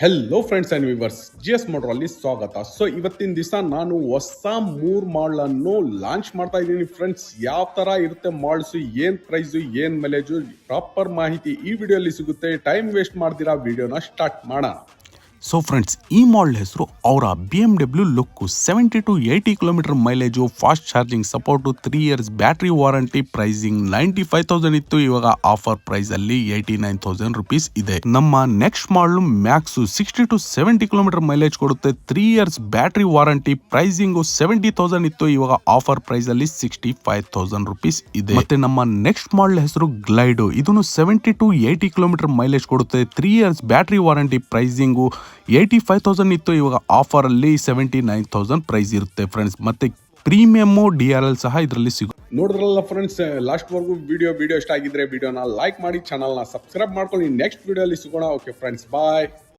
Hello friends and viewers, GS Motor ಅಲ್ಲಿ ಸ್ವಾಗತ. So ಇವತ್ತಿನ ದಿವಸ ನಾನು ಹೊಸ 3 ಮಾಡೆಲ್ ಅನ್ನು ಲಾಂಚ್ ಮಾಡ್ತಾ ಇದ್ದೀನಿ ಫ್ರೆಂಡ್ಸ್. ಯಾವ ತರ ಇರುತ್ತೆ ಮಾಡೆಲ್ಸ್, ಏನ್ ಪ್ರೈಸ್, ಏನ್ ಮೈಲೇಜ್, ಪ್ರಾಪರ್ ಮಾಹಿತಿ ಈ ವಿಡಿಯೋಲಿ ಸಿಗುತ್ತೆ. ಟೈಮ್ ವೇಸ್ಟ್ ಮಾಡ್ದಿರಾ ವಿಡಿಯೋನ ಸ್ಟಾರ್ಟ್ ಮಾಡೋಣ. ಸೊ ಫ್ರೆಂಡ್ಸ್, ಈ ಮಾಡೆಲ್ ಹೆಸರು ಅವರ BMW look. 70 to 80 kilometre mileage, fast charging support, 3 years battery warranty. Pricing 95,000 ಇತ್ತು, ಇವಾಗ ಆಫರ್ ಪ್ರೈಸ್ ಅಲ್ಲಿ 89,000 ರುಪೀಸ್ ಇದೆ. ನಮ್ಮ next model max 60 to 70 kilometre mileage ಕೊಡುತ್ತೆ, 3 years ಬ್ಯಾಟ್ರಿ ವಾರಂಟಿ. ಪ್ರೈಸಿಂಗು 70,000 ಇತ್ತು, ಇವಾಗ ಆಫರ್ ಪ್ರೈಸ್ ಅಲ್ಲಿ 65,000 ರುಪೀಸ್ ಇದೆ. ಮತ್ತೆ ನಮ್ಮ ನೆಕ್ಸ್ಟ್ ಮಾಡಲ್ ಹೆಸರು ಗ್ಲೈಡು. ಇದನ್ನು 70 to 80 ಕಿಲೋಮೀಟರ್ ಮೈಲೇಜ್ ಕೊಡುತ್ತೆ, 3 years ಬ್ಯಾಟ್ರಿ ವಾರಂಟಿ. ಪ್ರೈಸಿಂಗು 85,000 ಇತ್ತು, ಇವಾಗ ಆಫರ್ ಅಲ್ಲಿ 79,000 ಪ್ರೈಸ್ ಇರುತ್ತೆ ಫ್ರೆಂಡ್ಸ್. ಮತ್ತೆ ಪ್ರೀಮಿಯಮ್ DRL ಸಹ ಇದರಲ್ಲಿ ಸಿಗುತ್ತೆ. ನೋಡಿದ್ರಲ್ಲ ಫ್ರೆಂಡ್ಸ್, ಲಾಸ್ಟ್ ವರ್ಗು ವಿಡಿಯೋ ಇಷ್ಟ ಆಗಿದ್ರೆ ವಿಡಿಯೋನ ಲೈಕ್ ಮಾಡಿ, ಚಾನಲ್ನ ಸಬ್ಸ್ಕ್ರೈಬ್ ಮಾಡ್ಕೊಳ್ಳಿ. ನೆಕ್ಸ್ಟ್ ವಿಡಿಯೋಲಿ ಸಿಗೋಣ. ಓಕೆ ಫ್ರೆಂಡ್ಸ್, ಬಾಯ್.